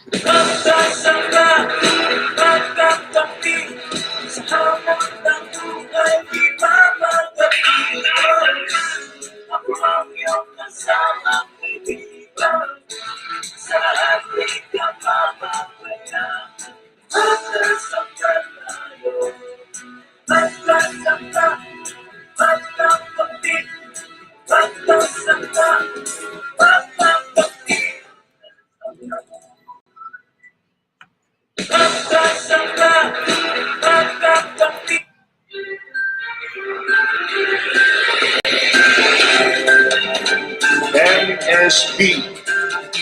Magsasaka, magkakapi, sa hamon ng buhay, di mapagkapilan. Ako ang iyong kasamang kaibigan, sa ating kapapagpayan. Magsasaka tayo, magsasaka, magkakapi, magsasaka, magkakapi. Magsasaka, magkakapi. MSB,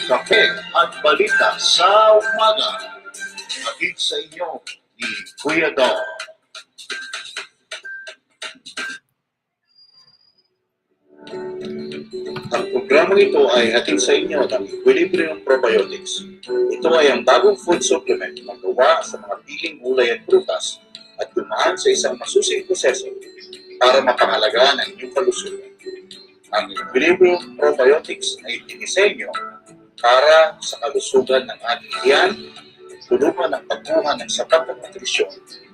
Kape at Balita sa Umaga. Hatid sa inyo ni Kuya Dong. Ang programang ito ay hatid sa inyo ng Equilibrium Probiotics. Ito ay ang bagong food supplement na gawa sa mga piling gulay at prutas at dumaan sa isang masusing proseso para mapangalagaan ang inyong kalusugan. Ang Equilibrium Probiotics ay dinisenyo para sa kalusugan ng ating tiyan, tulungan ang pagkuha ng sapat na nutrisyon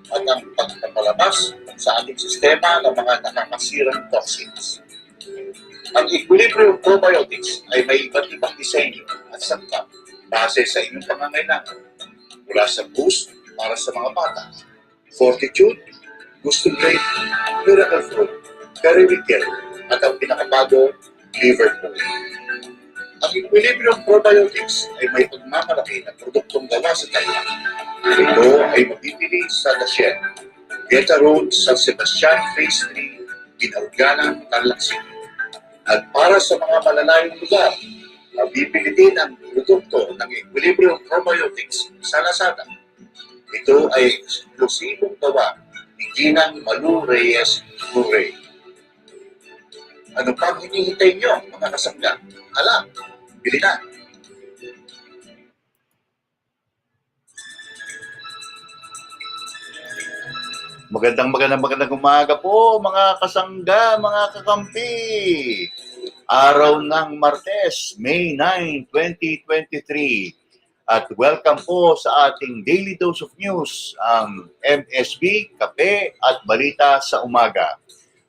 at ang pagpapalabas sa ating sistema ng mga nakakasirang toxins. Ang Equilibrium Probiotics ay may iba't ibang disenyo at sangkap base sa inyong pangangailangan. Mula sa boost para sa mga bata, fortitude, gusto grade, miracle fruit, periwinkle, at ang pinakabago, liverpool. Ang Equilibrium Probiotics ay may pagmamalaki na produktong gawa sa China. Ito ay mabibili sa Dashen, Geta Road, San Sebastian, Phase 3, Pinaugana, Tarlac City. At para sa mga malalayong lugar, mabibili din ang produkto ng Equilibrium Probiotics sa Lazada. Ito ay eksklusibong gawa ni Ginang Malu Reyes Murray. Ano pang hinihintay nyo, mga kasangga? Hala, bili na! Magandang umaga po mga kasangga, mga kakampi. Araw ng Martes, May 9, 2023. At welcome po sa ating Daily Dose of News, ang MSB, Kape at Balita sa Umaga.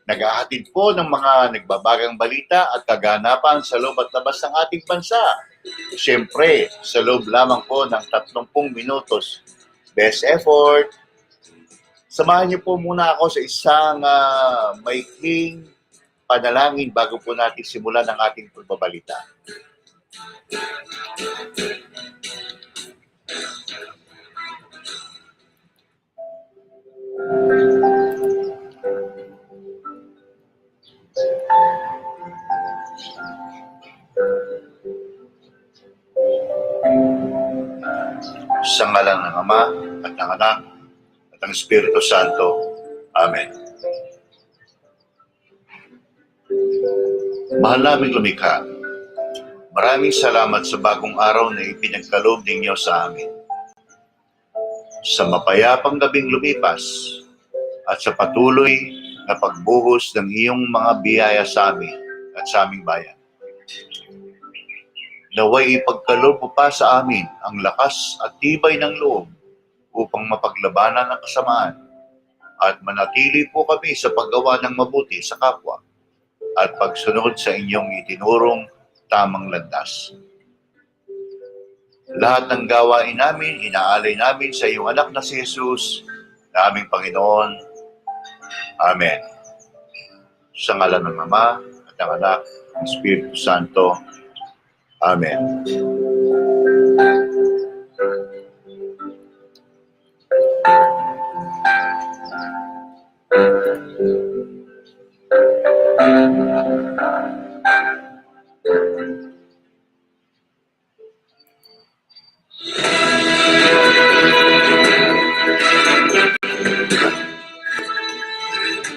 Naghahatid po ng mga nagbabagang balita at kaganapan sa loob at labas ng ating bansa. Siyempre, sa loob lamang po ng 30 minutos. Best effort! Samahan niyo po muna ako sa isang maikling panalangin bago po natin simulan ang ating pagbabalita. Sa ngalan ng Ama at ng Anak at ng Espiritu Santo. Amen. Mahal naming lumikha, maraming salamat sa bagong araw na ipinagkaloob ninyo sa amin. Sa mapayapang gabing lumipas at sa patuloy na pagbuhos ng iyong mga biyaya sa amin at sa aming bayan. Naway ipagkaloob mo pa sa amin ang lakas at tibay ng loob upang mapaglabanan ang kasamaan at manatili po kami sa paggawa ng mabuti sa kapwa at pagsunod sa inyong itinurong tamang landas. Lahat ng gawain namin, inaalay namin sa iyong anak na si Jesus, na aming Panginoon. Amen. Sa ngalan ng Ama at ng Anak ng Espiritu Santo. Amen.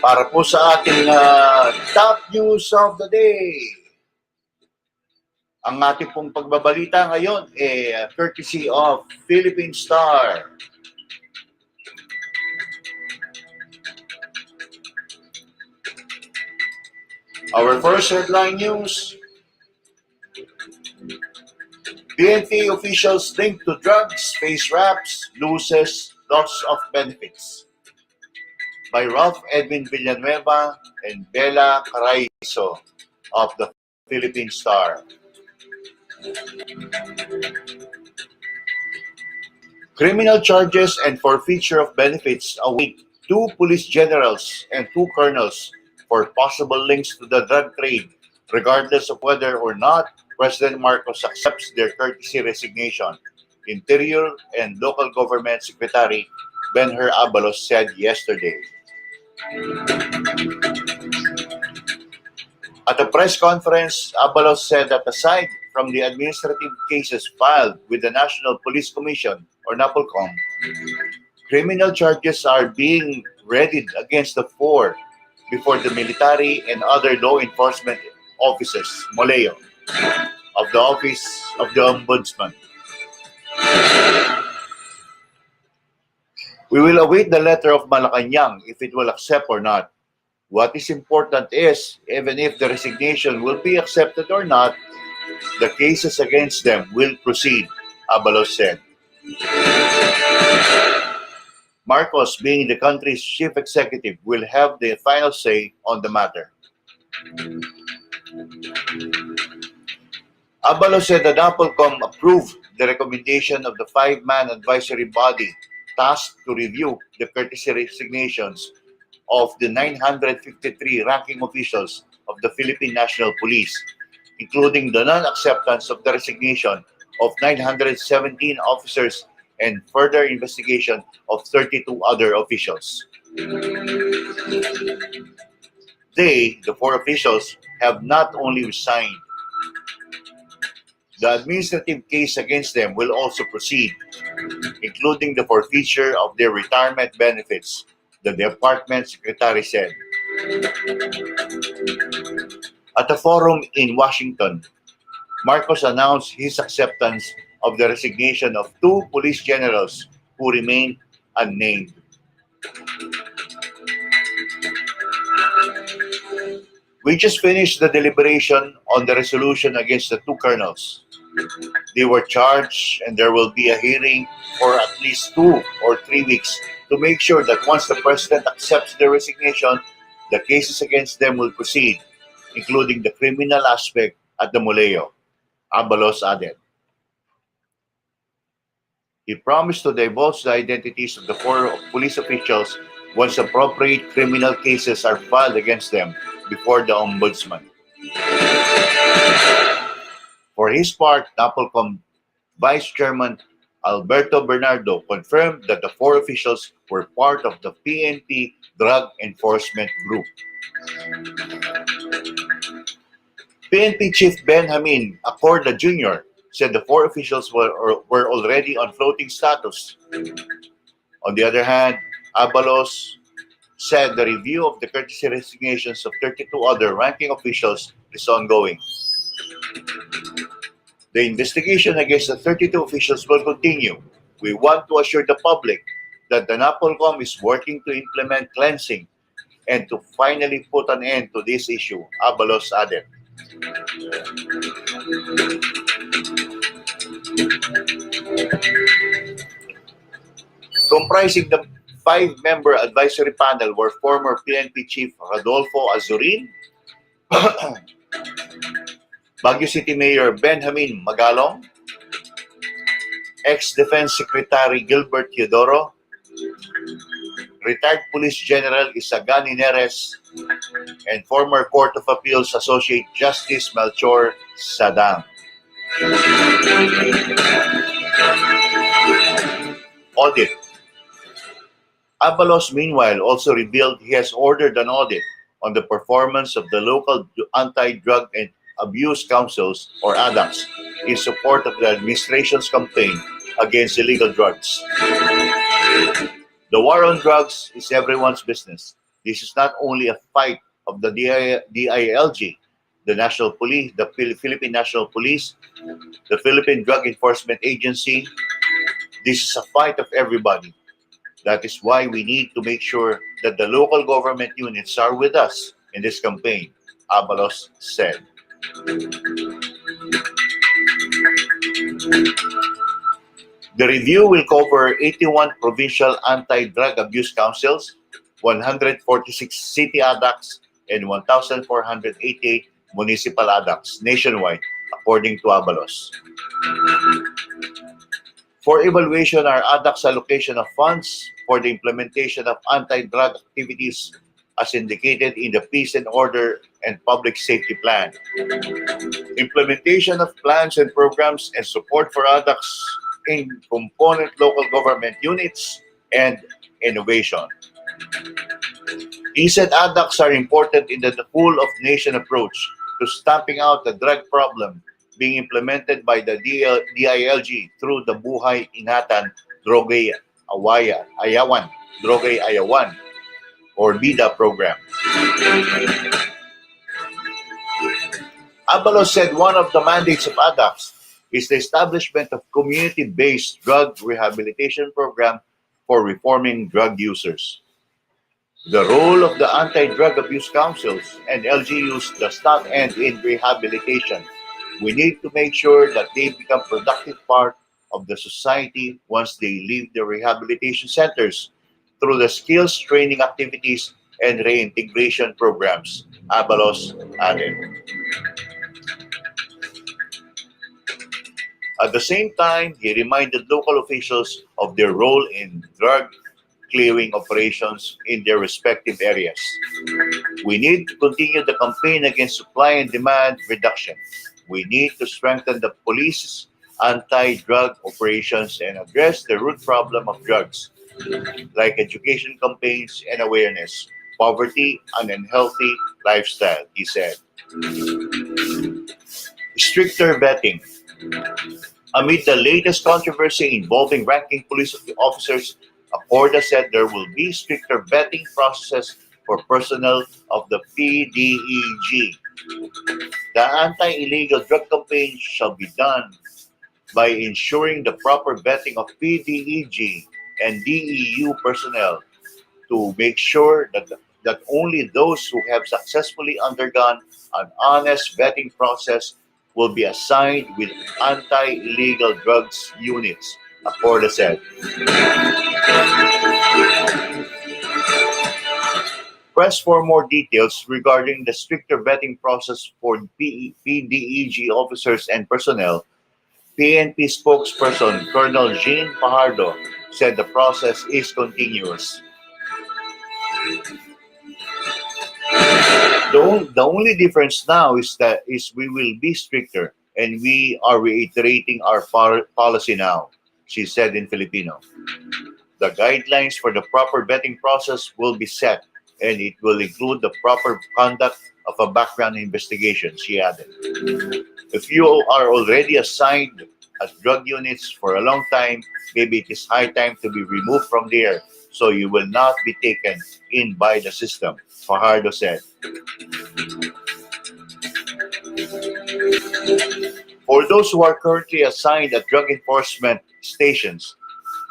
Para po sa ating top news of the day. Ang ating pong pagbabalita ngayon courtesy of Philippine Star. Our first headline news. PNP officials linked to drugs face raps, loses lots of benefits. By Ralph Edwin Villanueva and Bella Caraizo of the Philippine Star. Criminal charges and forfeiture of benefits await two police generals and two colonels for possible links to the drug trade, regardless of whether or not President Marcos accepts their courtesy resignation, Interior and Local Government Secretary Benher Abalos said yesterday. At a press conference, Abalos said that aside from the administrative cases filed with the National Police Commission, or NAPOLCOM, criminal charges are being readied against the four before the military and other law enforcement offices, MOLEO, of the Office of the Ombudsman. We will await the letter of Malacanang if it will accept or not. What is important is, even if the resignation will be accepted or not, the cases against them will proceed, Abalos said. Marcos, being the country's chief executive, will have the final say on the matter. Abalos said that NAPOLCOM approved the recommendation of the five-man advisory body tasked to review the courtesy resignations of the 953 ranking officials of the Philippine National Police, including the non-acceptance of the resignation of 917 officers and further investigation of 32 other officials. They, the four officials, have not only resigned. The administrative case against them will also proceed, including the forfeiture of their retirement benefits, the department secretary said. At a forum in Washington, Marcos announced his acceptance of the resignation of two police generals who remain unnamed. We just finished the deliberation on the resolution against the two colonels. They were charged and there will be a hearing for at least 2 or 3 weeks to make sure that once the president accepts their resignation, the cases against them will proceed, including the criminal aspect at the Moleo, Abalos added. He promised to divulge the identities of the four police officials once appropriate criminal cases are filed against them before the Ombudsman. For his part, NAPOLCOM Vice Chairman Alberto Bernardo confirmed that the four officials were part of the PNP Drug Enforcement Group. PNP Chief Benjamin Acorda Jr. said the four officials were already on floating status. On the other hand, Abalos said the review of the courtesy resignations of 32 other ranking officials is ongoing. The investigation against the 32 officials will continue. We want to assure the public that the NAPOLCOM is working to implement cleansing and to finally put an end to this issue, Abalos added. Comprising the 5-member advisory panel were former PNP Chief Rodolfo Azurin, Baguio City Mayor Benjamin Magalong, ex-Defense Secretary Gilbert Teodoro, retired Police General Isagani Neres, and former Court of Appeals Associate Justice Melchor Sadang. Audit. Abalos, meanwhile, also revealed he has ordered an audit on the performance of the local anti-drug and abuse councils, or ADACs, in support of the administration's campaign against illegal drugs. The war on drugs is everyone's business. This is not only a fight of the DILG, the National Police, the Philippine National Police, the Philippine Drug Enforcement Agency. This is a fight of everybody. That is why we need to make sure that the local government units are with us in this campaign, Abalos said. The review will cover 81 provincial anti-drug abuse councils, 146 city ADACs, and 1,488 municipal ADACs nationwide, according to Abalos. For evaluation are ADAC's allocation of funds for the implementation of anti-drug activities as indicated in the Peace and Order and Public Safety Plan. Implementation of plans and programs and support for ADACs in component local government units and innovation. He said ADACs are important in the whole of nation approach to stamping out the drug problem being implemented by the DILG through the Buhay Ingatan Droge Ayawan, Droge Ayawan, or BIDA program. Abalos said one of the mandates of ADACs is the establishment of community-based drug rehabilitation program for reforming drug users. The role of the anti-drug abuse councils and LGUs does not end in rehabilitation. We need to make sure that they become productive part of the society once they leave the rehabilitation centers through the skills training activities and reintegration programs, Abalos added. At the same time, he reminded local officials of their role in drug clearing operations in their respective areas. We need to continue the campaign against supply and demand reduction. We need to strengthen the police's anti-drug operations and address the root problem of drugs, like education campaigns and awareness, poverty, and unhealthy lifestyle, he said. Stricter vetting. Amid the latest controversy involving ranking police officers, Acorda said there will be stricter vetting processes for personnel of the PDEG. The anti-illegal drug campaign shall be done by ensuring the proper vetting of PDEG and DEU personnel to make sure that only those who have successfully undergone an honest vetting process will be assigned with anti-illegal drugs units, Acorda said. Press for more details regarding the stricter vetting process for PDEG officers and personnel. PNP spokesperson Colonel Jean Fajardo said the process is continuous. The only difference now is that we will be stricter and we are reiterating our policy now, she said in Filipino. The guidelines for the proper vetting process will be set and it will include the proper conduct of a background investigation, she added. If you are already assigned as drug units for a long time, maybe it is high time to be removed from there so you will not be taken in by the system, Fajardo said. For those who are currently assigned at drug enforcement stations,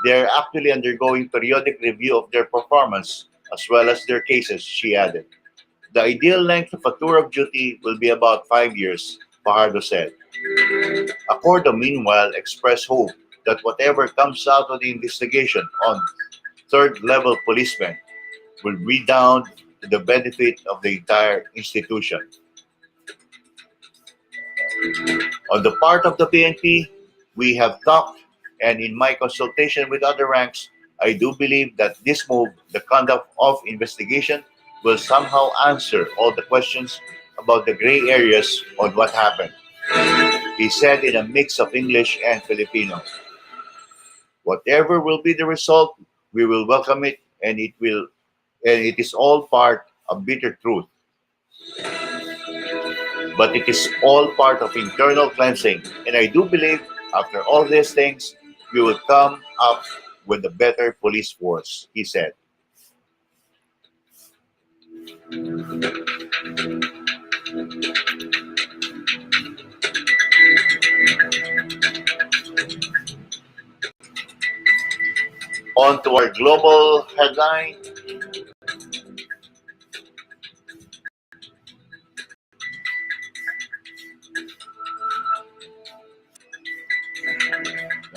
they are actually undergoing periodic review of their performance as well as their cases, she added. The ideal length of a tour of duty will be about 5 years, Fajardo said. Acorda, meanwhile, expressed hope that whatever comes out of the investigation on third-level policemen will redound to the benefit of the entire institution. On the part of the PNP, we have talked, and in my consultation with other ranks, I do believe that this move, the conduct of investigation, will somehow answer all the questions about the gray areas on what happened. He said in a mix of English and Filipino. Whatever will be the result, we will welcome it, and it is all part of bitter truth. But it is all part of internal cleansing, and I do believe after all these things, we will come up with a better police force, he said. On to our global headline.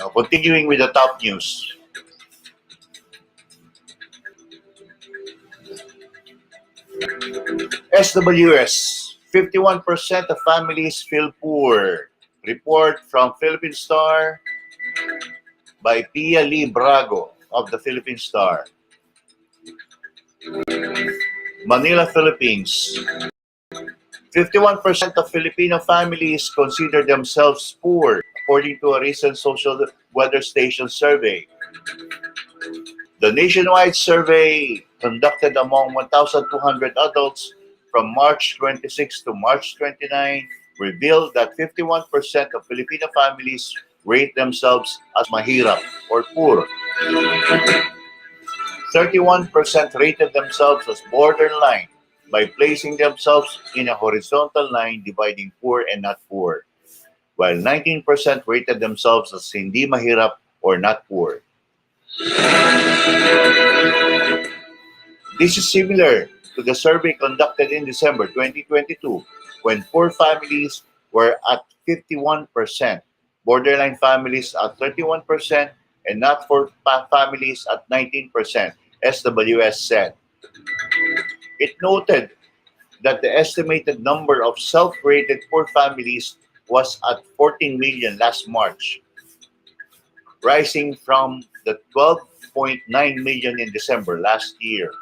Now, continuing with the top news. SWS, 51% of families feel poor. Report from Philippine Star by Pia Lee Brago of the Philippine Star. Manila, Philippines. 51% of Filipino families consider themselves poor, according to a recent social weather station survey. The nationwide survey, conducted among 1,200 adults from March 26 to March 29, revealed that 51% of Filipino families rate themselves as mahirap or poor. 31% rated themselves as borderline by placing themselves in a horizontal line dividing poor and not poor, while 19% rated themselves as hindi mahirap or not poor. This is similar to the survey conducted in December 2022, when poor families were at 51%, borderline families at 31%, and not poor families at 19%, SWS said. It noted that the estimated number of self-rated poor families was at 14 million last March, rising from the 12.9 million in December last year.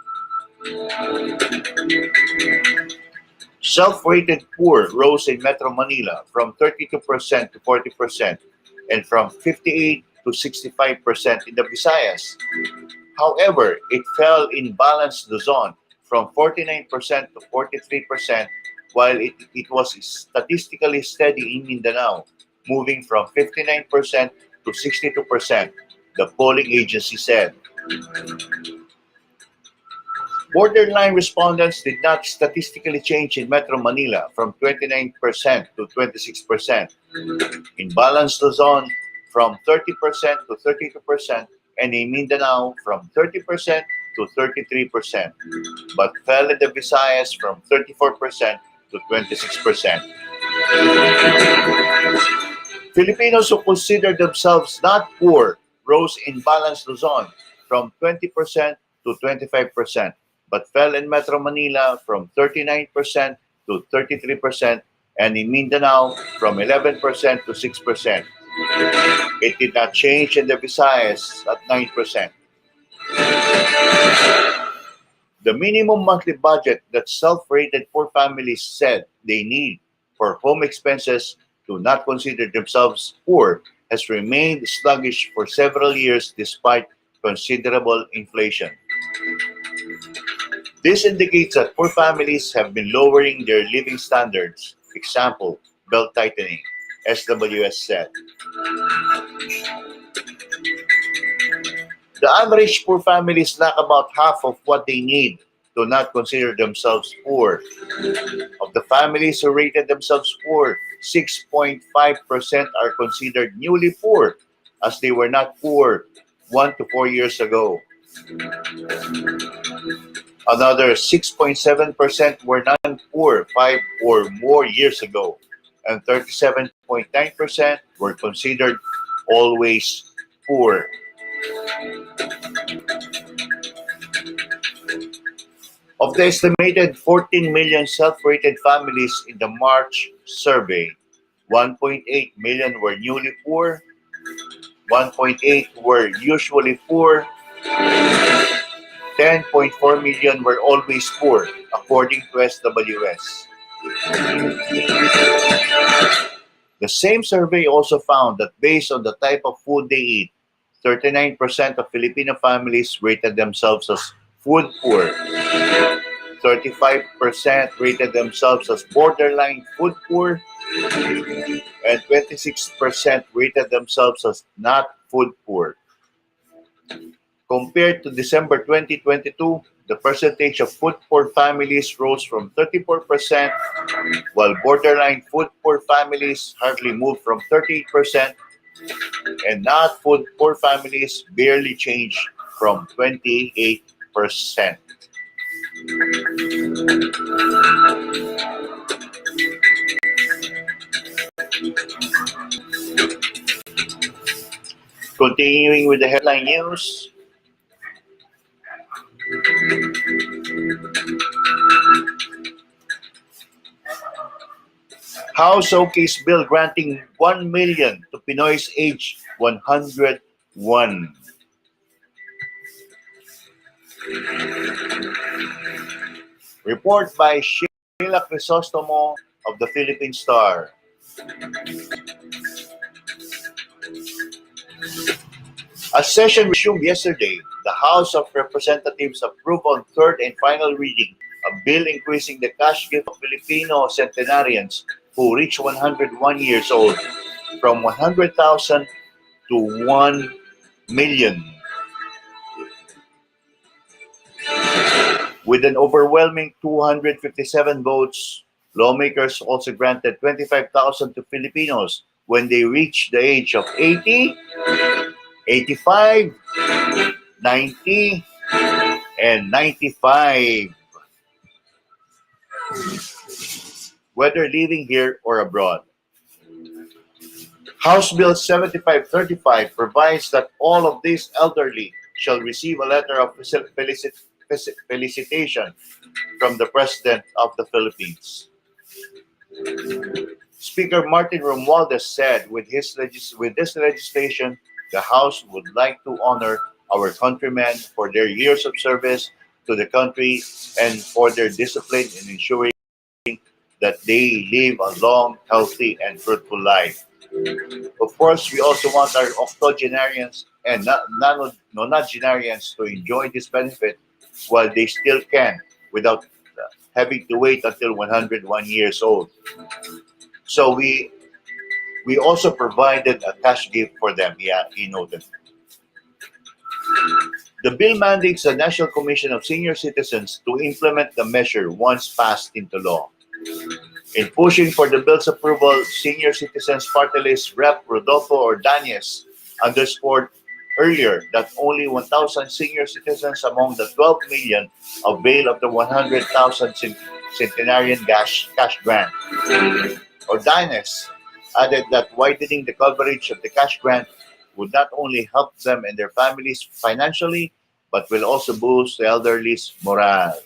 Self-rated poor rose in Metro Manila from 32% to 40% and from 58 to 65% in the Visayas. However, it fell in Balance Luzon from 49% to 43%, while it was statistically steady in Mindanao, moving from 59% to 62%, the polling agency said. Borderline respondents did not statistically change in Metro Manila from 29% to 26%. In Balance Luzon, from 30% to 32%, and in Mindanao, from 30% to 33%, but fell in the Visayas from 34% to 26%. Filipinos who consider themselves not poor rose in Balance Luzon from 20% to 25%, but fell in Metro Manila from 39% to 33%, and in Mindanao from 11% to 6%. It did not change in the Visayas at 9%. The minimum monthly budget that self-rated poor families said they need for home expenses to not consider themselves poor has remained sluggish for several years despite considerable inflation. This indicates that poor families have been lowering their living standards. Example, belt tightening, SWS said. The average poor families lack about half of what they need to not consider themselves poor. Of the families who rated themselves poor, 6.5% are considered newly poor, as they were not poor 1 to 4 years ago. Another 6.7% were non-poor 5 or more years ago, and 37.9% were considered always poor. Of the estimated 14 million self-rated families in the March survey, 1.8 million were newly poor, 1.8 were usually poor, 10.4 million were always poor, according to SWS. The same survey also found that based on the type of food they eat, 39% of Filipino families rated themselves as food poor, 35% rated themselves as borderline food poor, and 26% rated themselves as not food poor. Compared to December 2022, the percentage of food poor families rose from 34%, while borderline food poor families hardly moved from 38%, and not food poor families barely changed from 28%. Continuing with the headline news, House showcase bill granting 1 million to Pinoy's age 101. Report by Sheila Crisostomo of the Philippine Star. A session resumed yesterday. The House of Representatives approved on third and final reading a bill increasing the cash gift of Filipino centenarians who reach 101 years old from 100,000 to 1 million. With an overwhelming 257 votes, lawmakers also granted 25,000 to Filipinos when they reach the age of 80, 85, 90, and 95, whether living here or abroad. House Bill 7535 provides that all of these elderly shall receive a letter of felicitation from the President of the Philippines. Speaker Martin Romualdez said with this legislation, the House would like to honor our countrymen for their years of service to the country and for their discipline in ensuring that they live a long, healthy, and fruitful life. Of course, we also want our octogenarians and nonagenarians to enjoy this benefit while they still can without having to wait until 101 years old. So we also provided a cash gift for them, he noted. The bill mandates the National Commission of Senior Citizens to implement the measure once passed into law. In pushing for the bill's approval, Senior Citizens Party List Rep. Rodolfo Ordonez underscored earlier that only 1,000 senior citizens among the 12 million avail of the 100,000 centenarian cash grant. Ordonez added that widening the coverage of the cash grant would not only help them and their families financially, but will also boost the elderly's morale.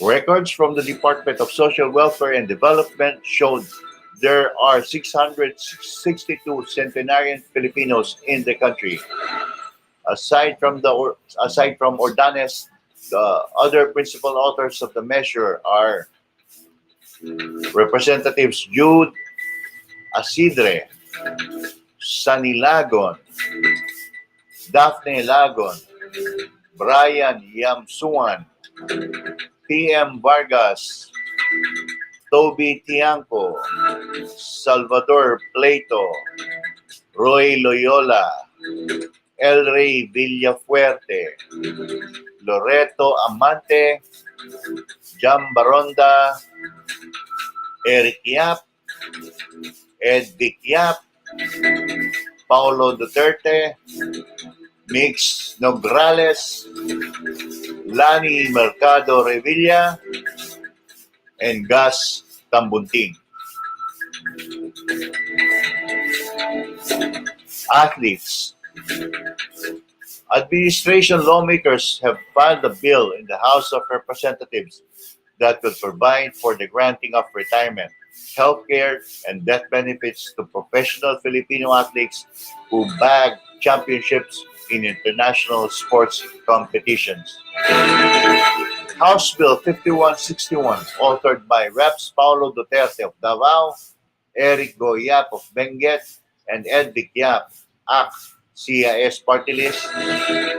Records from the Department of Social Welfare and Development showed there are 662 centenarian Filipinos in the country. Aside from Ordonez, the other principal authors of the measure are Representatives Jude Asidre, Sunny Lagon, Daphne Lagon, Brian Yamsuan, P.M. Vargas, Toby Tiangco, Salvador Plato, Roy Loyola, El Rey Villafuerte, Loreto Amante, Jam Baronda, Eric Yap, Ed Vic Yap, Paulo Duterte, Mix Nograles, Lani Mercado Revilla, and Gus Tambunting. Athletes. Administration lawmakers have filed a bill in the House of Representatives that will provide for the granting of retirement, healthcare, and death benefits to professional Filipino athletes who bag championships in international sports competitions. House Bill 5161, authored by Reps. Paulo Duterte of Davao, Eric Goyap of Benguet, and Ed Vic Yap, CIS party list,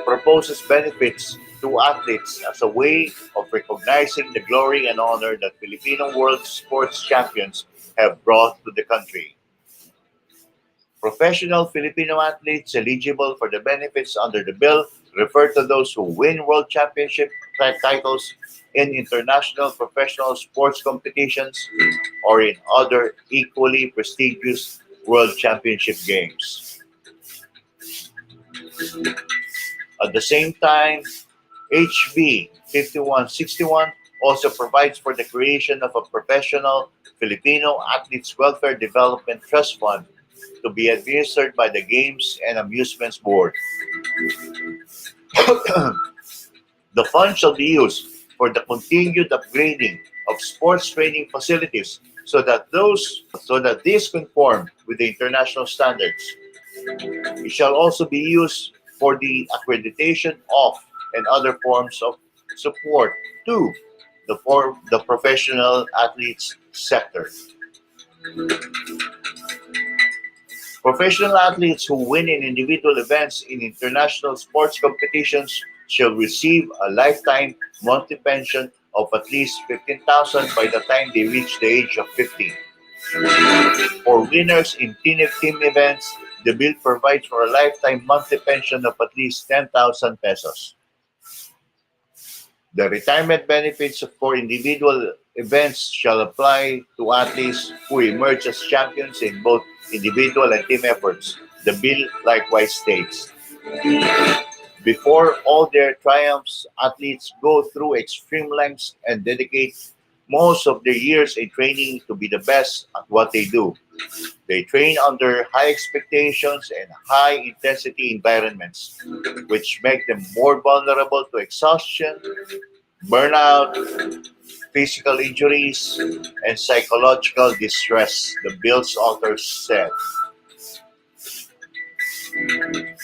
proposes benefits to athletes as a way of recognizing the glory and honor that Filipino world sports champions have brought to the country. Professional Filipino athletes eligible for the benefits under the bill refer to those who win world championship titles in international professional sports competitions or in other equally prestigious world championship games. At the same time, HB 5161 also provides for the creation of a professional Filipino Athletes Welfare Development Trust Fund to be administered by the Games and Amusements Board. The fund shall be used for the continued upgrading of sports training facilities so that these conform with the international standards. It shall also be used for the accreditation of and other forms of support to the professional athletes sector. Professional athletes who win in individual events in international sports competitions shall receive a lifetime monthly pension of at least 15,000 by the time they reach the age of 50. For winners in team events, the bill provides for a lifetime monthly pension of at least 10,000 pesos. The retirement benefits for individual events shall apply to athletes who emerge as champions in both individual and team efforts. The bill likewise states, before all their triumphs, athletes go through extreme lengths and dedicate most of their years in training to be the best at what they do. They train under high expectations and high intensity environments, which make them more vulnerable to exhaustion, burnout, physical injuries, and psychological distress, the bill's authors said.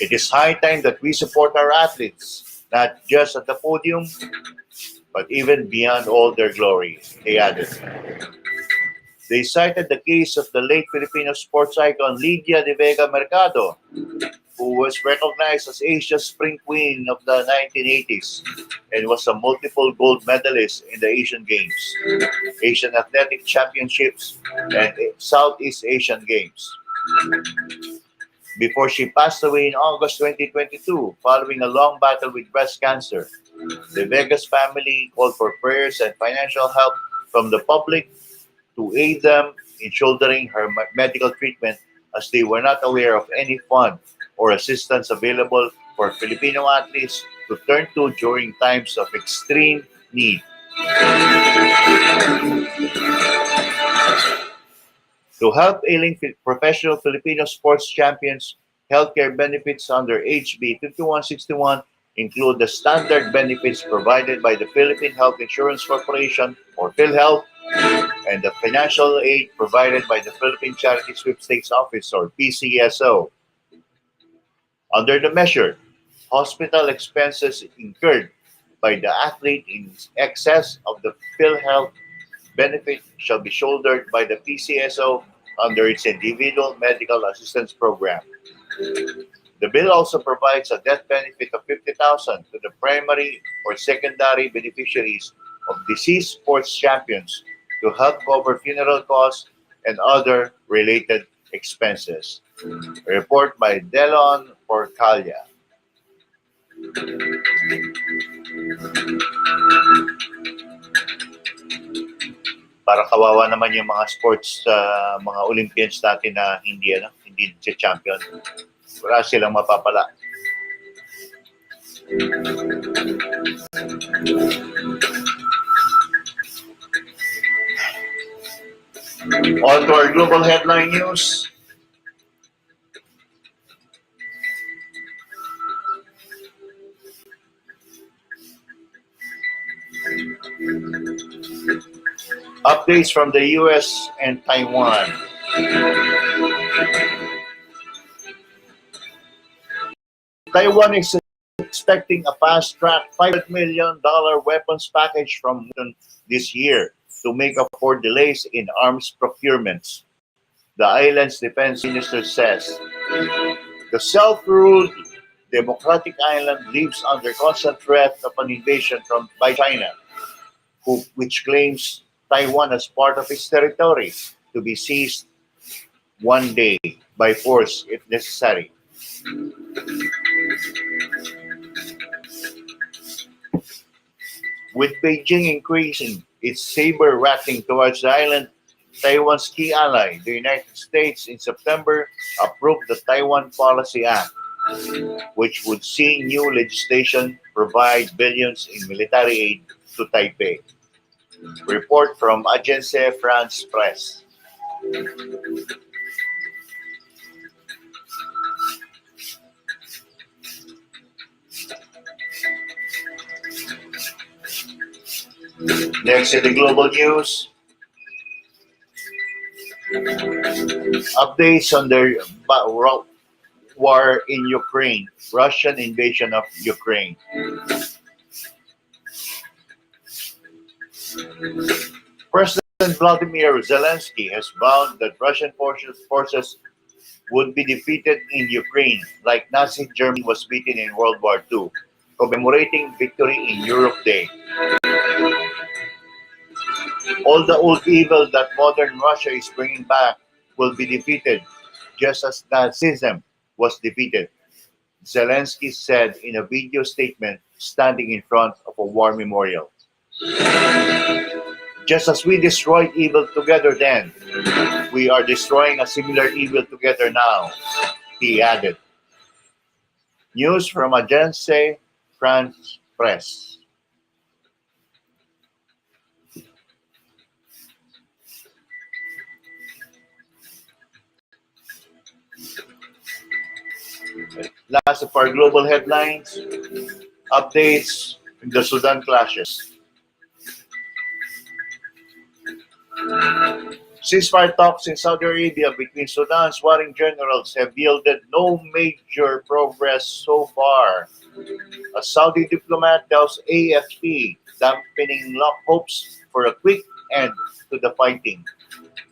It is high time that we support our athletes, not just at the podium, but even beyond all their glory, they added. They cited the case of the late Filipino sports icon Lydia de Vega Mercado, who was recognized as Asia's Spring Queen of the 1980s and was a multiple gold medalist in the Asian Games, Asian Athletic Championships, and Southeast Asian Games. Before she passed away in August 2022 following a long battle with breast cancer, the Vegas family called for prayers and financial help from the public to aid them in shouldering her medical treatment, as they were not aware of any fund or assistance available for Filipino athletes to turn to during times of extreme need. To help ailing professional Filipino sports champions, healthcare benefits under HB 5161 include the standard benefits provided by the Philippine Health Insurance Corporation, or PhilHealth, and the financial aid provided by the Philippine Charity Sweepstakes Office, or PCSO. Under the measure, hospital expenses incurred by the athlete in excess of the PhilHealth benefit shall be shouldered by the PCSO under its Individual Medical Assistance Program. The bill also provides a death benefit of 50,000 to the primary or secondary beneficiaries of deceased sports champions to help cover funeral costs and other related expenses. A report by Delon Porcalia. Para kawawa naman yung mga sports mga Olympians natin na hindi si champion. Wala silang mapapala. On to our global headline news. Updates from the US and Taiwan. Taiwan is expecting a fast-track $500 million weapons package from this year to make up for delays in arms procurements, the island's defense minister says. The self-ruled democratic island lives under constant threat of an invasion by China, which claims Taiwan as part of its territory to be seized one day by force if necessary. With Beijing increasing its saber-rattling towards the island, Taiwan's key ally, the United States, in September approved the Taiwan Policy Act, which would see new legislation provide billions in military aid to Taipei. Report from Agence France Presse. Next in the global news, updates on the war in Ukraine, Russian invasion of Ukraine. President Vladimir Zelensky has vowed that Russian forces would be defeated in Ukraine, like Nazi Germany was beaten in World War II, commemorating Victory in Europe Day. All the old evil that modern Russia is bringing back will be defeated, just as Nazism was defeated, Zelensky said in a video statement standing in front of a war memorial. Just as we destroyed evil together then, we are destroying a similar evil together now, he added. News from Agence France Presse. Last of our global headlines, updates in the Sudan clashes. Ceasefire talks in Saudi Arabia between Sudan's warring generals have yielded no major progress so far. A Saudi diplomat tells AFP, dampening hopes for a quick end to the fighting.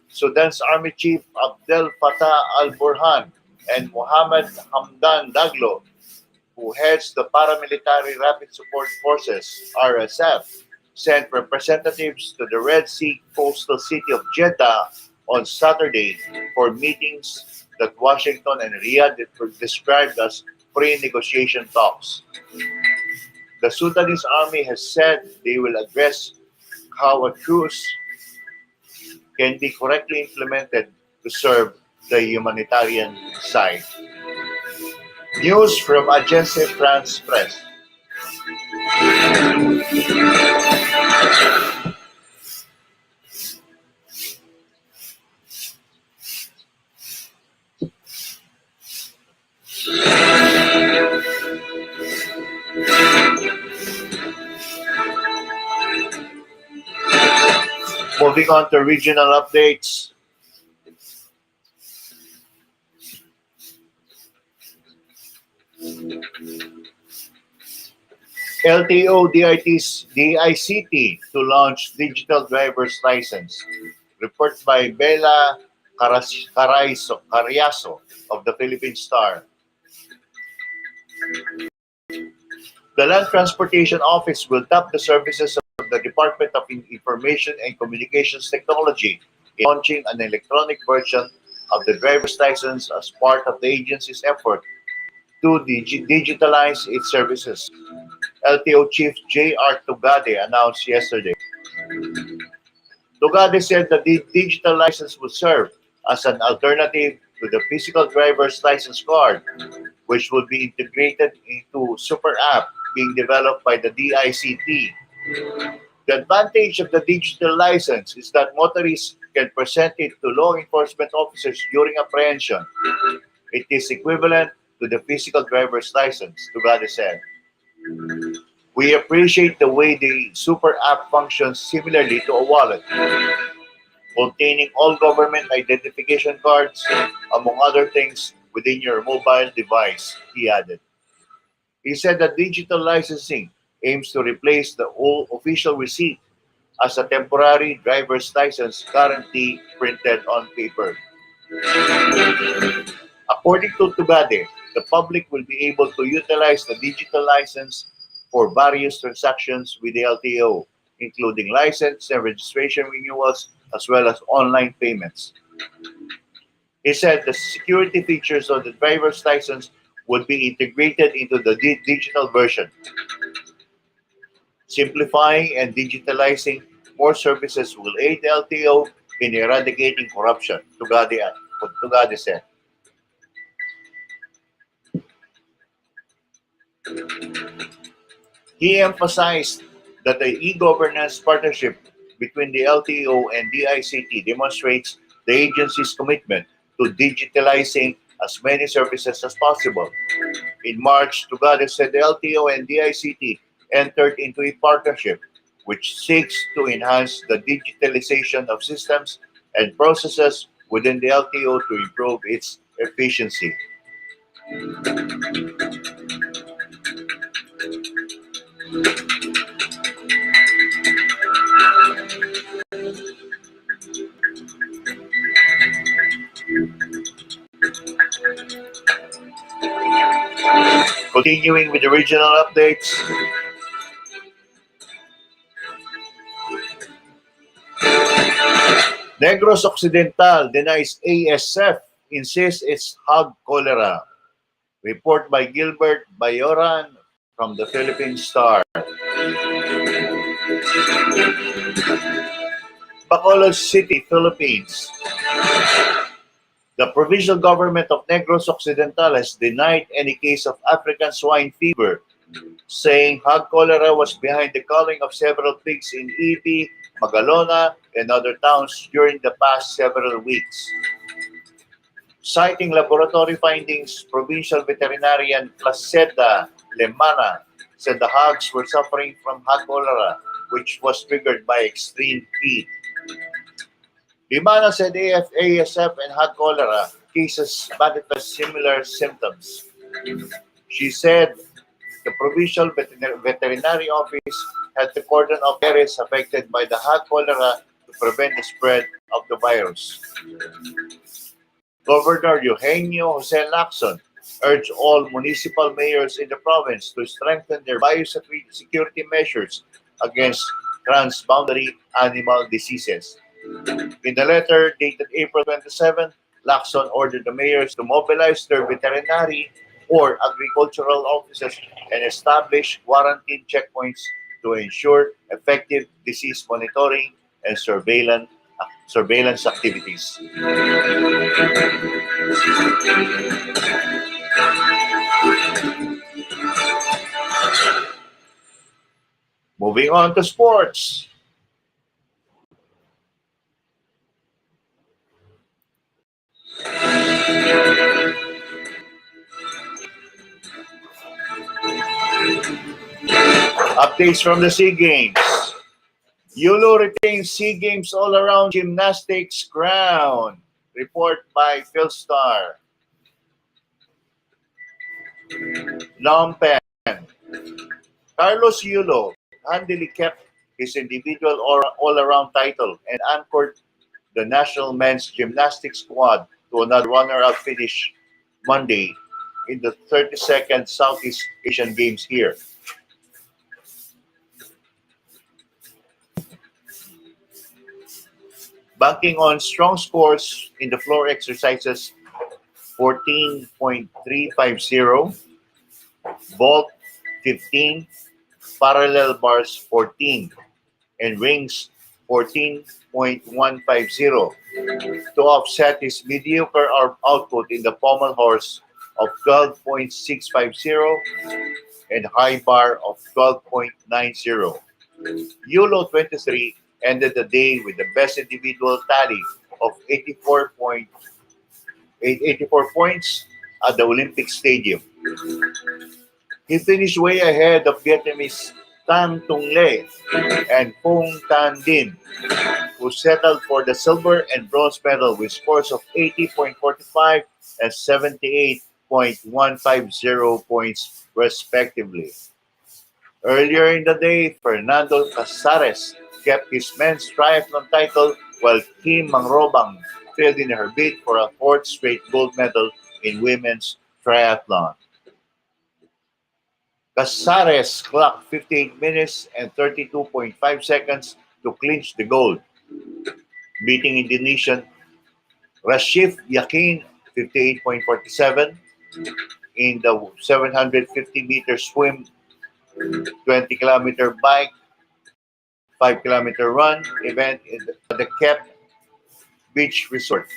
Sudan's Army Chief Abdel Fattah al-Burhan and Mohammed Hamdan Daglo, who heads the paramilitary Rapid Support Forces (RSF), sent representatives to the Red Sea coastal city of Jeddah on Saturday for meetings that Washington and Riyadh described as pre-negotiation talks. The Sudanese army has said they will address how a truce can be correctly implemented to serve the humanitarian side. News from Agence France Presse. Moving on to regional updates. LTO DICT to launch digital driver's license. Report by Bella Cariaso of the Philippine Star. The Land Transportation Office will tap the services of the Department of Information and Communications Technology in launching an electronic version of the driver's license as part of the agency's effort to digitalize its services. LTO Chief J.R. Tugade announced yesterday. Tugade said that the digital license will serve as an alternative to the physical driver's license card, which will be integrated into super app being developed by the DICT. The advantage of the digital license is that motorists can present it to law enforcement officers during apprehension. It is equivalent to the physical driver's license, Tugade said. We appreciate the way the super app functions similarly to a wallet, containing all government identification cards, among other things, within your mobile device, he added. He said that digital licensing aims to replace the old official receipt as a temporary driver's license currently printed on paper. According to Tugade, the public will be able to utilize the digital license for various transactions with the LTO, including license and registration renewals, as well as online payments. He said the security features of the driver's license would be integrated into the digital version. Simplifying and digitalizing more services will aid the LTO in eradicating corruption, Tugade said. He emphasized that the e-governance partnership between the LTO and DICT demonstrates the agency's commitment to digitalizing as many services as possible. In March, Tugade said the LTO and DICT entered into a partnership which seeks to enhance the digitalization of systems and processes within the LTO to improve its efficiency. Continuing with the regional updates, Negros Occidental denies ASF, insists it's hog cholera. Report by Gilbert Bayoran from the Philippine Star. Bacolod City, Philippines. The provincial government of Negros Occidental has denied any case of African swine fever, saying hog cholera was behind the culling of several pigs in Ibi, Magalona, and other towns during the past several weeks. Citing laboratory findings, provincial veterinarian Placeda Lemana said the hogs were suffering from hog cholera, which was triggered by extreme heat. Limana said ASF and hog cholera cases manifest similar symptoms. She said the provincial veterinary office had to cordon off areas affected by the hog cholera to prevent the spread of the virus. Governor Eugenio Jose Lacson urged all municipal mayors in the province to strengthen their biosecurity measures against transboundary animal diseases. In the letter dated April 27, Lacson ordered the mayors to mobilize their veterinary or agricultural offices and establish quarantine checkpoints to ensure effective disease monitoring and surveillance activities. Moving on to sports. Updates from the SEA Games. Yulo retains SEA Games all-around gymnastics crown. Report by Phil Star. Phnom Penh. Carlos Yulo handily kept his individual all-around title and anchored the national men's gymnastics squad to another runner-up finish Monday in the 32nd Southeast Asian Games here. Banking on strong scores in the floor exercises 14.350, vault 15, parallel bars 14, and rings 14.150 to offset his mediocre output in the pommel horse of 12.650 and high bar of 12.90. Yulo 23 ended the day with the best individual tally of 84 points at the Olympic Stadium. He finished way ahead of Vietnamese Tan Tung Le and Phung Tan Din, who settled for the silver and bronze medal with scores of 80.45 and 78.150 points respectively. Earlier in the day, Fernando Casares kept his men's triathlon title while Kim Mangrobang filled in her bid for a fourth straight gold medal in women's triathlon. Casares clocked 58 minutes and 32.5 seconds to clinch the gold, beating Indonesian Rashif Yakin 58.47 in the 750-meter swim, 20-kilometer bike, 5-kilometer run event at the Kep Beach Resort.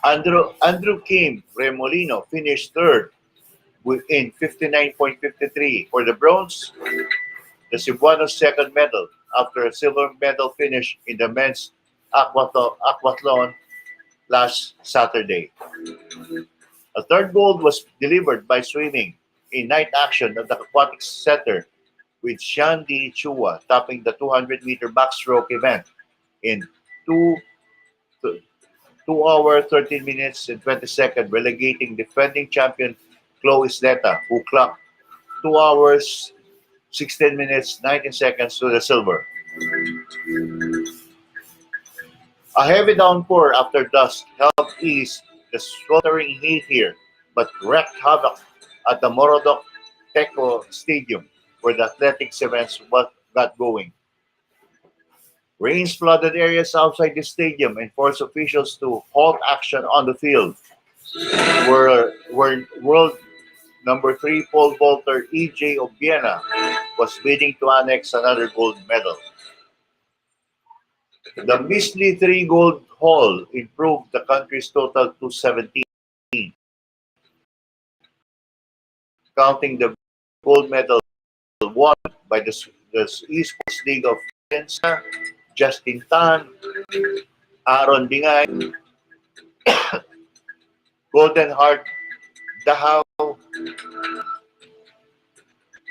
Andrew Kim Remolino finished third in 59.53 for the bronze, the Cebuano's second medal after a silver medal finish in the men's aquathlon last Saturday. A third gold was delivered by swimming in night action at the Aquatics Center with Shandy Chua topping the 200-meter backstroke event in 2, 2 hours, 13 minutes, and 20 seconds, relegating defending champion Chloe Sleta, who clocked 2 hours, 16 minutes, 19 seconds to the silver. A heavy downpour after dusk helped ease the sweltering heat here, but wreaked havoc at the Morodok Teco Stadium, where the athletics events got going. Rains flooded areas outside the stadium and forced officials to halt action on the field, where world number 3 pole vaulter E.J. Obiena was bidding to annex another gold medal. The measly 3 gold haul improved the country's total to 17, counting the gold medal won by the Esports League of Valencia, Justin Tan, Aaron Dingay, Golden Heart Dahao,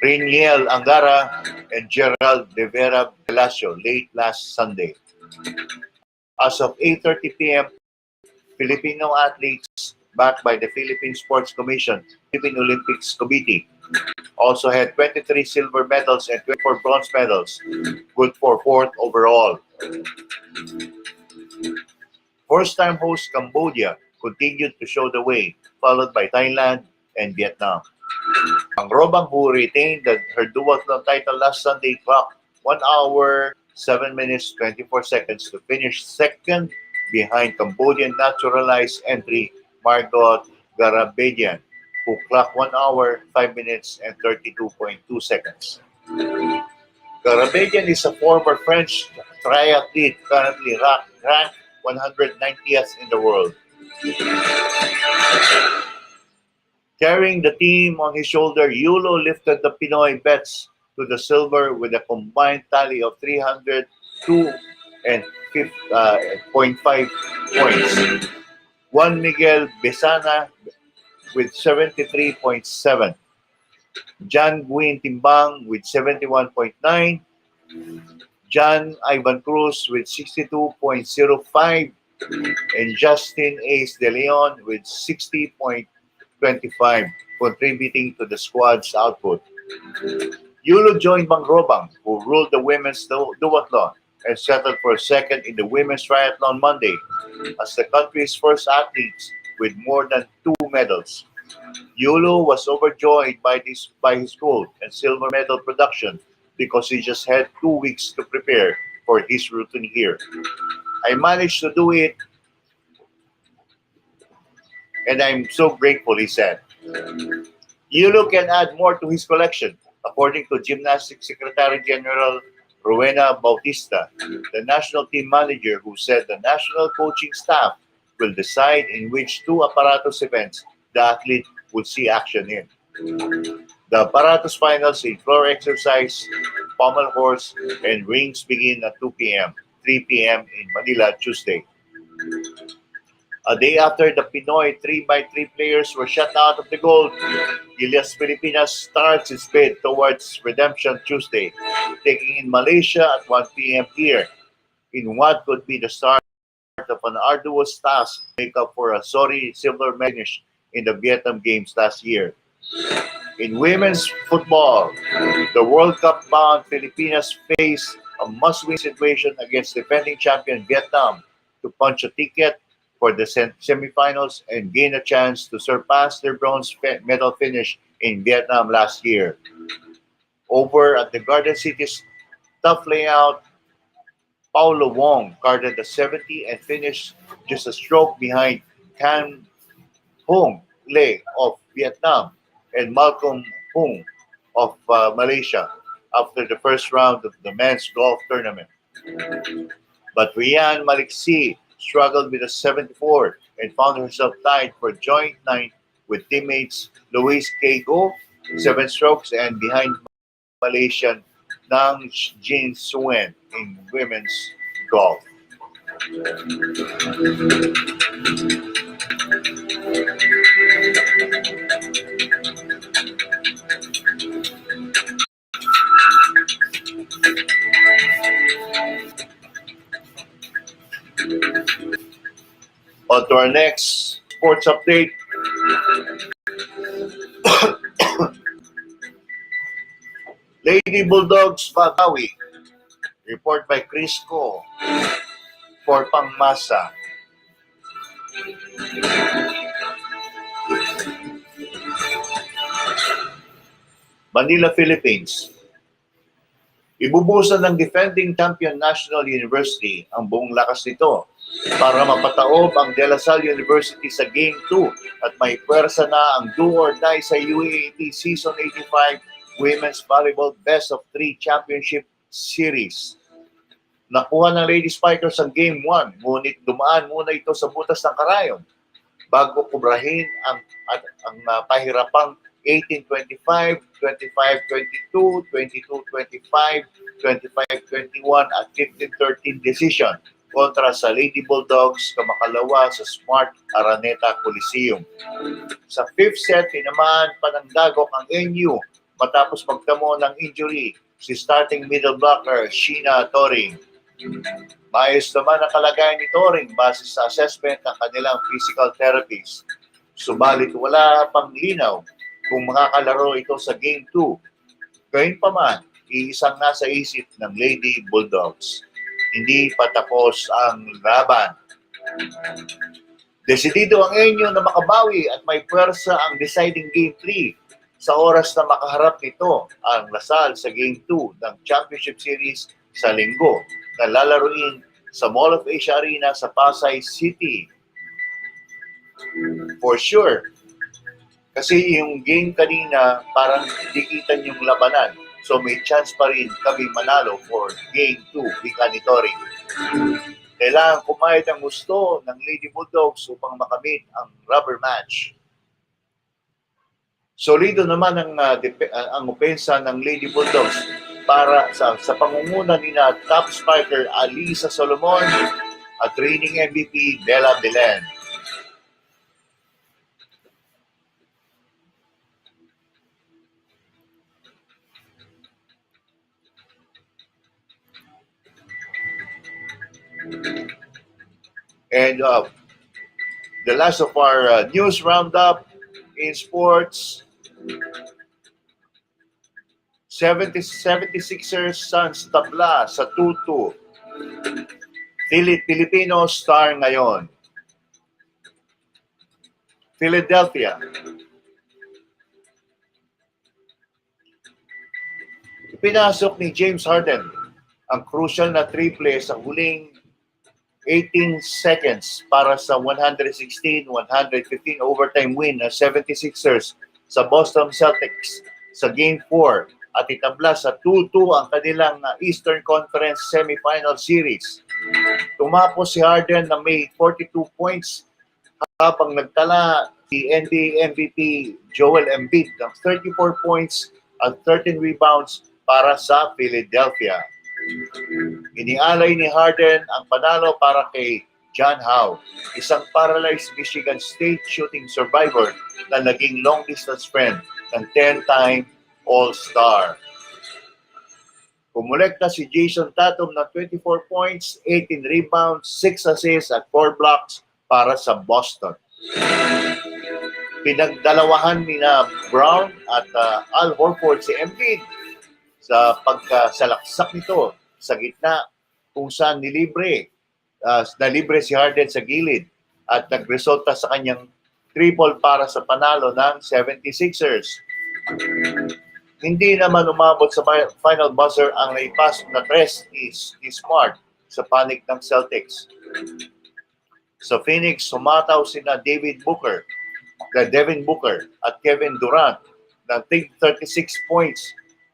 Rainiel Angara, and Gerald de Vera Velasco late last Sunday. As of 8:30 p.m., Filipino athletes backed by the Philippine Sports Commission, Philippine Olympics Committee, also had 23 silver medals and 24 bronze medals, good for fourth overall. First-time host Cambodia continued to show the way, followed by Thailand and Vietnam. Ang Robang, who retained her duathlon title last Sunday, clocked 1 hour, 7 minutes, 24 seconds to finish second behind Cambodian naturalized entry Margot Garabedian, who clocked 1 hour, 5 minutes, and 32.2 seconds. Garabedian is a former French triathlete currently ranked 190th in the world. Carrying the team on his shoulder, Yulo lifted the Pinoy bets to the silver with a combined tally of 302 and 0.5 points. Juan Miguel Besana with 73.7. John Guin Timbang with 71.9. John Ivan Cruz with 62.05. And Justin Ace De Leon with 60.25, contributing to the squad's output. Yulo joined Mangrobang, who ruled the women's duathlon and settled for second in the women's triathlon Monday as the country's first athletes with more than 2 medals. Yulo was overjoyed by his gold and silver medal production because he just had 2 weeks to prepare for his routine here. I managed to do it, and I'm so grateful, he said. Yulo can add more to his collection, according to Gymnastics Secretary General Rowena Bautista, the national team manager, who said the national coaching staff will decide in which 2 apparatus events the athlete will see action in. The apparatus finals in floor exercise, pommel horse, and rings begin at 2 p.m., 3 p.m. in Manila Tuesday. A day after the Pinoy 3x3 players were shut out of the gold, Gilas Pilipinas starts its bid towards redemption Tuesday, taking in Malaysia at 1 p.m. here, in what could be the start of an arduous task to make up for a sorry silver finish in the Vietnam Games last year. In women's football, the World Cup-bound Filipinas face a must-win situation against defending champion Vietnam to punch a ticket for the semifinals and gain a chance to surpass their bronze medal finish in Vietnam last year. Over at the Garden City's tough layout, Paulo Wong carded the 70 and finished just a stroke behind Can Hong Le of Vietnam and Malcolm Hung of Malaysia after the first round of the men's golf tournament. But Rian Maliksi struggled with a 74 and found herself tied for joint ninth with teammates Luis K. Go, 7 strokes, and behind Malaysian Nang Jin Suen in women's golf. On to our next sports update. Lady Bulldogs Babawi. Report by Chris Co. For Pangmasa. Manila, Philippines. Ibubusan ng defending champion National University ang buong lakas nito para mapataob ang De La Salle University sa Game 2 at may pwersa na ang do or die sa UAAP Season 85 Women's Volleyball Best of 3 Championship Series. Nakuha ng Lady Spikers ang Game 1, ngunit dumaan muna ito sa butas ng karayon bago kubrahin ang pahirapang 18-25, 25-22, 22-25, 25-21 at 15-13 decision kontra sa Lady Bulldogs kamakalawa sa Smart Araneta Coliseum. Sa fifth set, tinamaan pa ng dagok ang NU matapos magtamo ng injury si starting middle blocker Sheena Toring. Maayos naman ang kalagayan ni Toring base sa assessment ng kanilang physical therapies. Subalit wala pang linaw kung makakalaro ito sa Game 2. Gayunpaman, iisang nasa isip ng Lady Bulldogs. Hindi pa tapos ang laban. Desidido ang NU na makabawi at may pwersa ang deciding Game 3 sa oras na makaharap nito ang Lasal sa Game 2 ng Championship Series sa linggo na lalaruin sa Mall of Asia Arena sa Pasay City. For sure, kasi yung game kanina parang dikitan yung labanan. So may chance pa rin kami manalo for Game 2, wika ni Toring. Kailangan kumayat ang gusto ng Lady Bulldogs upang makamit ang rubber match. Solido naman ang opensa ng Lady Bulldogs para sa pangunguna ni na top spiker Alisa Solomon at reigning MVP Bella Belen. And the last of our news roundup in sports, 76ers Suns tabla sa 2-2. Filipino star ngayon. Philadelphia. Pinasok ni James Harden ang crucial na triple sa huling 18 seconds para sa 116-115 overtime win ng 76ers sa Boston Celtics sa Game 4 at itabla sa 2-2 ang kanilang Eastern Conference Semifinal Series. Tumapos si Harden na may 42 points habang nagtala si NBA MVP Joel Embiid ng 34 points at 13 rebounds para sa Philadelphia. Inialay ni Harden ang panalo para kay John Howe, isang paralyzed Michigan State shooting survivor na naging long-distance friend ng 10-time All-Star. Kumulekta si Jason Tatum ng 24 points, 18 rebounds, 6 assists at 4 blocks para sa Boston. Pinagdalawahan ni na Brown at Al Horford si Embiid sa pagkasalaksak nito sa gitna kung saan nalibre si Harden sa gilid at nagresulta sa kanyang triple para sa panalo ng 76ers. Hindi naman umabot sa final buzzer ang naipasok na tres ni Smart sa panik ng Celtics. Sa Phoenix, sumataw sina Devin Booker at Kevin Durant ng 36 points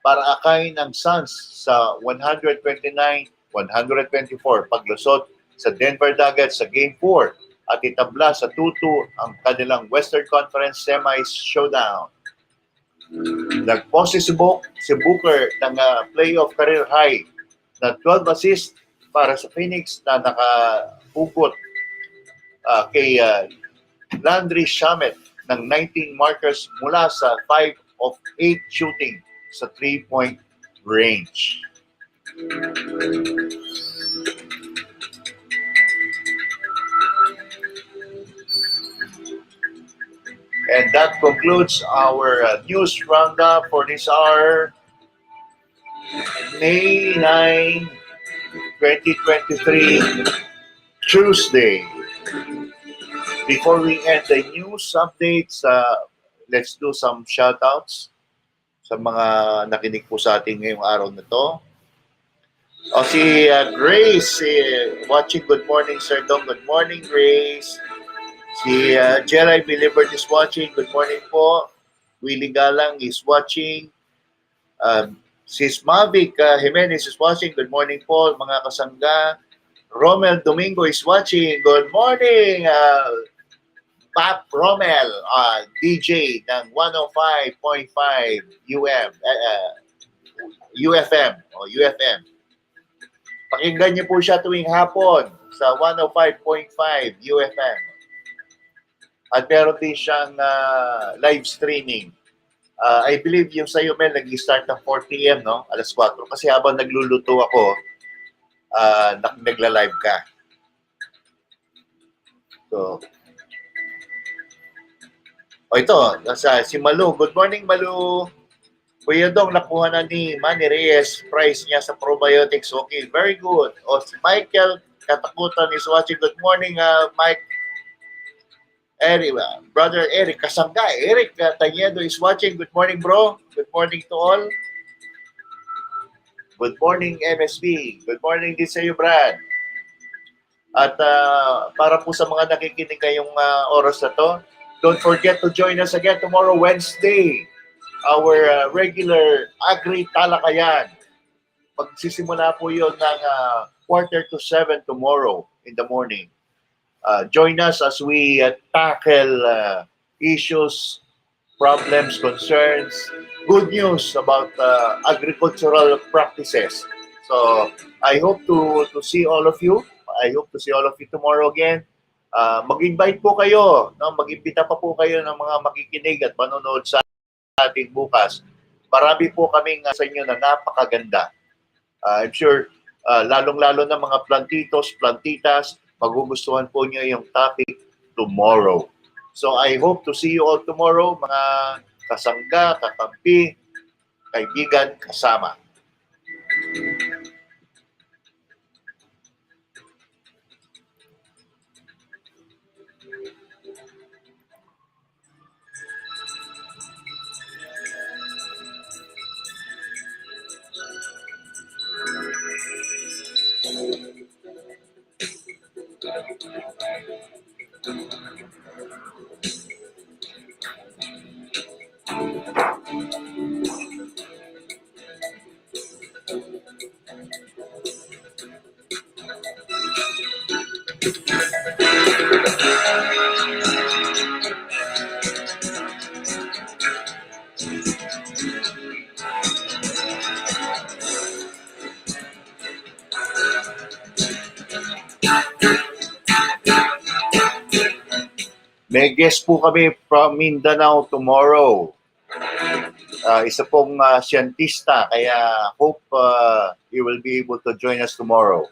para akayin ang Suns sa 129-124 paglusot sa Denver Nuggets sa Game 4 at itabla sa 2-2 ang kanilang Western Conference Semis Showdown. Nagposte si Booker ng playoff career high na 12 assists para sa Phoenix na nakahugot kay Landry Shamet ng 19 markers mula sa 5 of 8 shooting sa 3-point range. And that concludes our news roundup for this hour, May 9, 2023, Tuesday. Before we end the news updates, let's do some shoutouts sa mga nakinig po sa ating ngayong araw na to. Si Grace, watching. Good morning, Sir Dong. Good morning, Grace. Si Jerai Bilibert is watching. Good morning po. Willie Galang is watching. Sis Mavic Jimenez is watching. Good morning po, mga kasangga. Romel Domingo is watching. Good morning, Pap Romel, DJ ng 105.5 UFM o UFM. Pakinggan niyo po siya tuwing hapon sa 105.5 UFM. At meron din siyang live streaming. I believe yung sa Mel nag-start ng 4 p.m. no? Alas 4. Kasi habang nagluluto ako, nagla-live ka. So, ito, si Malu. Good morning, Malu. Kuya Dong, nakuha na ni Manny Reyes price niya sa probiotics. Okay, very good. Si Michael Katakutan is watching. Good morning, Mike. Eric, brother Eric Kasangga. Eric Tañedo is watching. Good morning, bro. Good morning to all. Good morning, MSB. Good morning din sa iyo, Brad. At para po sa mga nakikinig ngayong oras na to, don't forget to join us again tomorrow, Wednesday. Our regular Agri-Talakayan. Magsisimula po yun ng 6:45 tomorrow in the morning. Join us as we tackle issues, problems, concerns, good news about agricultural practices. So I hope to see all of you. I hope to see all of you tomorrow again. Mag-invite po kayo, no? Mag-imbita pa po kayo ng mga makikinig at manonood sa ating bukas. Marami po kaming sa inyo na napakaganda. I'm sure lalong-lalo na mga plantitos, plantitas, magugustuhan po niyo yung topic tomorrow. So I hope to see you all tomorrow, mga kasangga, kakampi, kaibigan, kasama. May guest po kami from Mindanao tomorrow. Isa pong siyentista, kaya hope you will be able to join us tomorrow.